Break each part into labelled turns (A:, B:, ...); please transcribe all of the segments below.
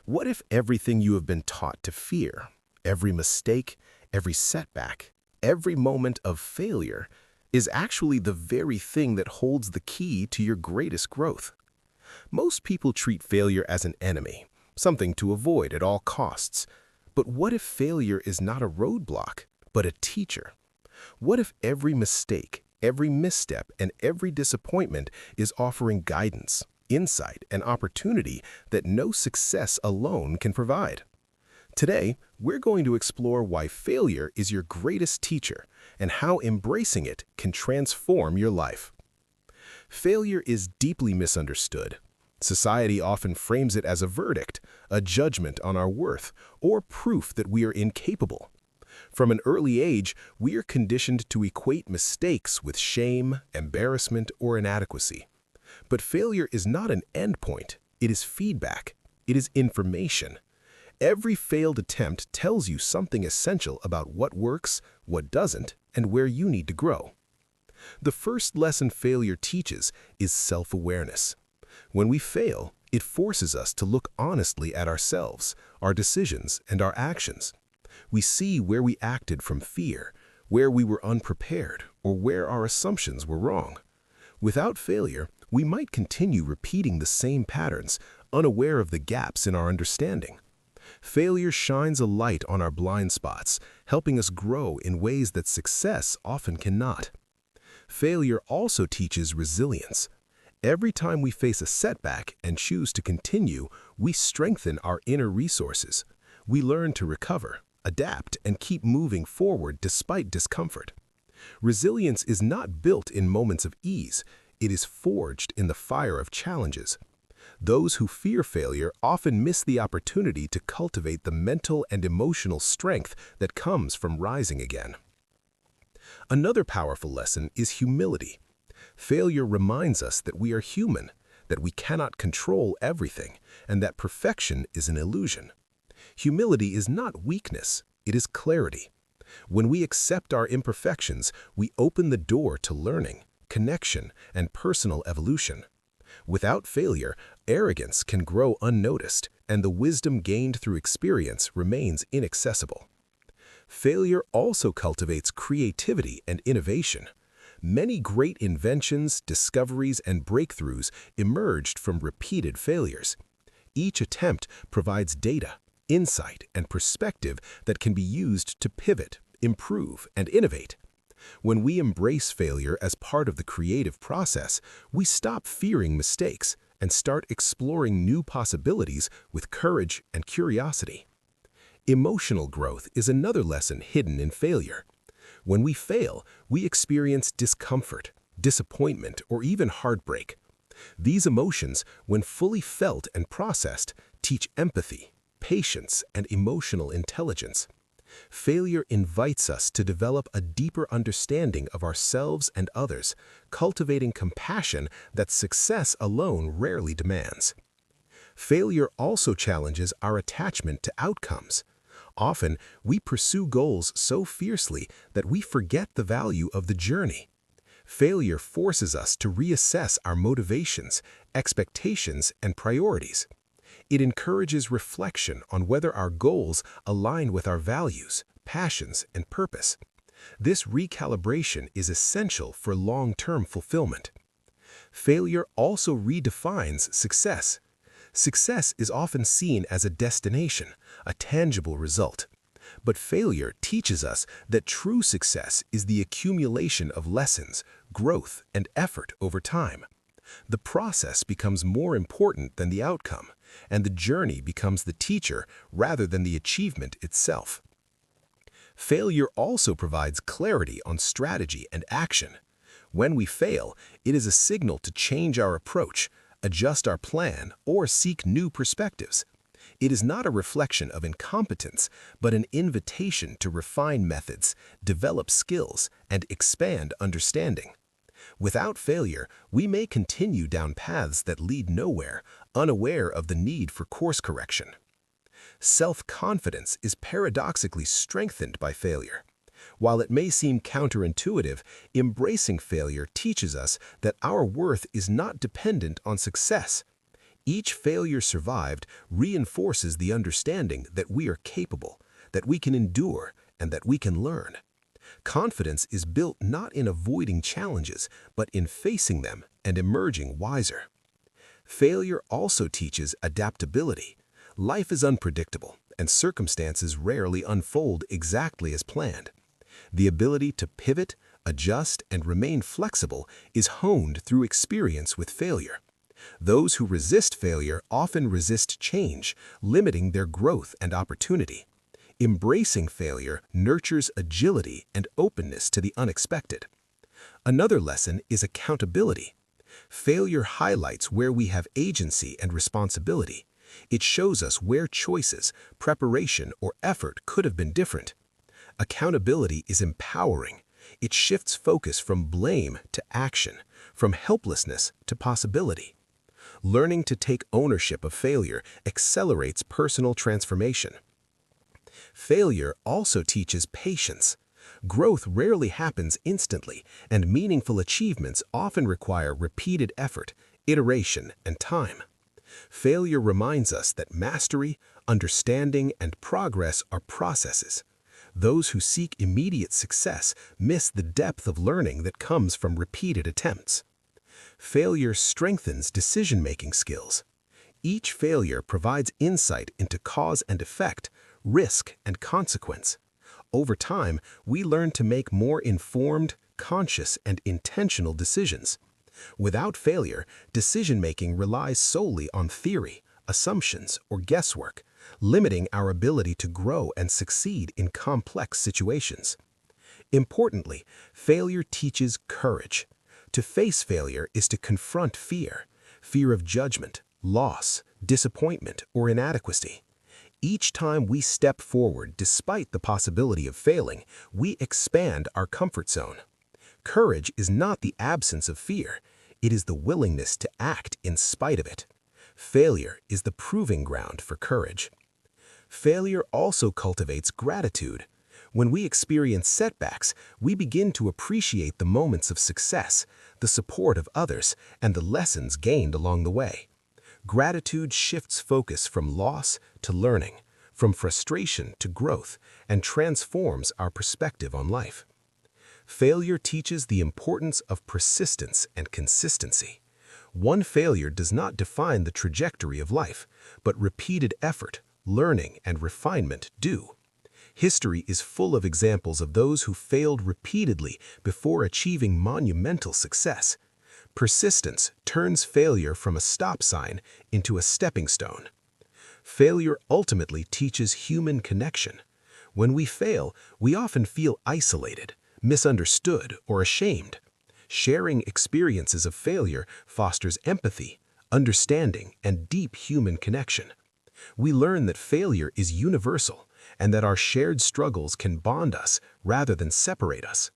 A: What if everything you have been taught to fear, every mistake, every setback, every moment of failure, is actually the very thing that holds the key to your greatest growth? Most people treat failure as an enemy, something to avoid at all costs. But what if failure is not a roadblock, but a teacher? What if every mistake, every misstep, and every disappointment is offering guidance, insight, and opportunity that no success alone can provide? Today, we're going to explore why failure is your greatest teacher and how embracing it can transform your life. Failure is deeply misunderstood. Society often frames it as a verdict, a judgment on our worth, or proof that we are incapable. From an early age, we are conditioned to equate mistakes with shame, embarrassment, or inadequacy. But failure is not an endpoint. It is feedback. It is information. Every failed attempt tells you something essential about what works, what doesn't, and where you need to grow. The first lesson failure teaches is self-awareness. When we fail, it forces us to look honestly at ourselves, our decisions, and our actions. We see where we acted from fear, where we were unprepared, or where our assumptions were wrong. Without failure, we might continue repeating the same patterns, unaware of the gaps in our understanding. Failure shines a light on our blind spots, helping us grow in ways that success often cannot. Failure also teaches resilience. Every time we face a setback and choose to continue, we strengthen our inner resources. We learn to recover, adapt, and keep moving forward despite discomfort. Resilience is not built in moments of ease. It is forged in the fire of challenges. Those who fear failure often miss the opportunity to cultivate the mental and emotional strength that comes from rising again. Another powerful lesson is humility. Failure reminds us that we are human, that we cannot control everything, and that perfection is an illusion. Humility is not weakness, it is clarity. When we accept our imperfections, we open the door to learning, connection, and personal evolution. Without failure, arrogance can grow unnoticed, and the wisdom gained through experience remains inaccessible. Failure also cultivates creativity and innovation. Many great inventions, discoveries, and breakthroughs emerged from repeated failures. Each attempt provides data, insight, and perspective that can be used to pivot, improve, and innovate. When we embrace failure as part of the creative process, we stop fearing mistakes and start exploring new possibilities with courage and curiosity. Emotional growth is another lesson hidden in failure. When we fail, we experience discomfort, disappointment, or even heartbreak. These emotions, when fully felt and processed, teach empathy, patience, and emotional intelligence. Failure invites us to develop a deeper understanding of ourselves and others, cultivating compassion that success alone rarely demands. Failure also challenges our attachment to outcomes. Often, we pursue goals so fiercely that we forget the value of the journey. Failure forces us to reassess our motivations, expectations, and priorities. It encourages reflection on whether our goals align with our values, passions, and purpose. This recalibration is essential for long-term fulfillment. Failure also redefines success. Success is often seen as a destination, a tangible result. But failure teaches us that true success is the accumulation of lessons, growth, and effort over time. The process becomes more important than the outcome, and the journey becomes the teacher rather than the achievement itself. Failure also provides clarity on strategy and action. When we fail, it is a signal to change our approach, adjust our plan, or seek new perspectives. It is not a reflection of incompetence, but an invitation to refine methods, develop skills, and expand understanding. Without failure, we may continue down paths that lead nowhere, unaware of the need for course correction. Self-confidence is paradoxically strengthened by failure. While it may seem counterintuitive, embracing failure teaches us that our worth is not dependent on success. Each failure survived reinforces the understanding that we are capable, that we can endure, and that we can learn. Confidence is built not in avoiding challenges, but in facing them and emerging wiser. Failure also teaches adaptability. Life is unpredictable, and circumstances rarely unfold exactly as planned. The ability to pivot, adjust, and remain flexible is honed through experience with failure. Those who resist failure often resist change, limiting their growth and opportunity. Embracing failure nurtures agility and openness to the unexpected. Another lesson is accountability. Failure highlights where we have agency and responsibility. It shows us where choices, preparation, or effort could have been different. Accountability is empowering. It shifts focus from blame to action, from helplessness to possibility. Learning to take ownership of failure accelerates personal transformation. Failure also teaches patience. Growth rarely happens instantly, and meaningful achievements often require repeated effort, iteration, and time. Failure reminds us that mastery, understanding, and progress are processes. Those who seek immediate success miss the depth of learning that comes from repeated attempts. Failure strengthens decision-making skills. Each failure provides insight into cause and effect, risk and consequence. Over time, we learn to make more informed, conscious, and intentional decisions. Without failure, decision-making relies solely on theory, assumptions, or guesswork, limiting our ability to grow and succeed in complex situations. Importantly, failure teaches courage. To face failure is to confront fear, fear of judgment, loss, disappointment, or inadequacy. Each time we step forward despite the possibility of failing, we expand our comfort zone. Courage is not the absence of fear, it is the willingness to act in spite of it. Failure is the proving ground for courage. Failure also cultivates gratitude. When we experience setbacks, we begin to appreciate the moments of success, the support of others, and the lessons gained along the way. Gratitude shifts focus from loss to learning, from frustration to growth, and transforms our perspective on life. Failure teaches the importance of persistence and consistency. One failure does not define the trajectory of life, but repeated effort, learning, and refinement do. History is full of examples of those who failed repeatedly before achieving monumental success. Persistence turns failure from a stop sign into a stepping stone. Failure ultimately teaches human connection. When we fail, we often feel isolated, misunderstood, or ashamed. Sharing experiences of failure fosters empathy, understanding, and deep human connection. We learn that failure is universal and that our shared struggles can bond us rather than separate us.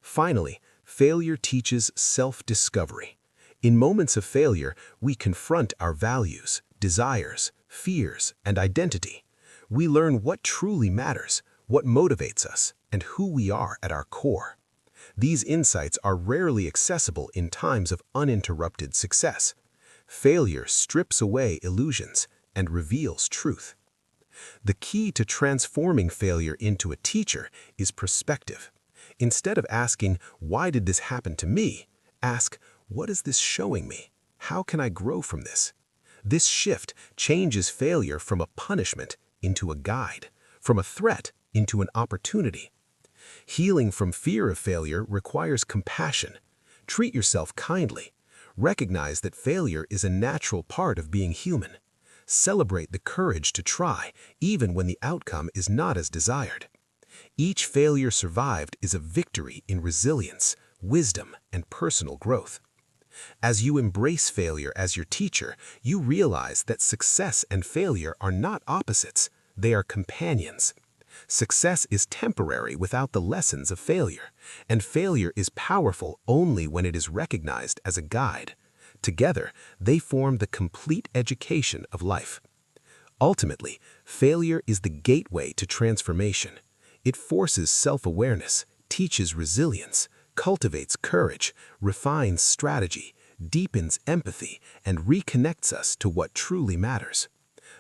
A: Finally, failure teaches self-discovery. In moments of failure, we confront our values, desires, fears, and identity. We learn what truly matters, what motivates us, and who we are at our core. These insights are rarely accessible in times of uninterrupted success. Failure strips away illusions and reveals truth. The key to transforming failure into a teacher is perspective. Instead of asking, "Why did this happen to me?" ask, "What is this showing me? How can I grow from this?" This shift changes failure from a punishment into a guide, from a threat into an opportunity. Healing from fear of failure requires compassion. Treat yourself kindly. Recognize that failure is a natural part of being human. Celebrate the courage to try, even when the outcome is not as desired. Each failure survived is a victory in resilience, wisdom, and personal growth. As you embrace failure as your teacher, you realize that success and failure are not opposites, they are companions. Success is temporary without the lessons of failure, and failure is powerful only when it is recognized as a guide. Together, they form the complete education of life. Ultimately, failure is the gateway to transformation. It forces self-awareness, teaches resilience, cultivates courage, refines strategy, deepens empathy, and reconnects us to what truly matters.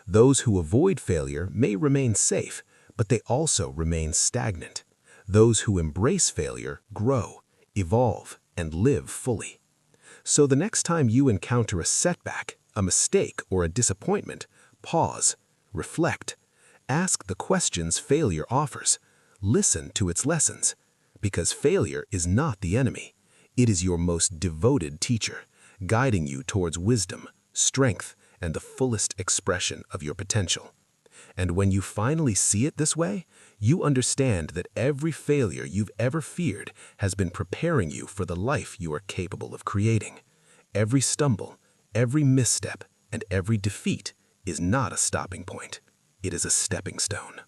A: Those who avoid failure may remain safe, but they also remain stagnant. Those who embrace failure grow, evolve, and live fully. So the next time you encounter a setback, a mistake, or a disappointment, pause, reflect, ask the questions failure offers, listen to its lessons, because failure is not the enemy. It is your most devoted teacher, guiding you towards wisdom, strength, and the fullest expression of your potential. And when you finally see it this way, you understand that every failure you've ever feared has been preparing you for the life you are capable of creating. Every stumble, every misstep, and every defeat is not a stopping point. It is a stepping stone.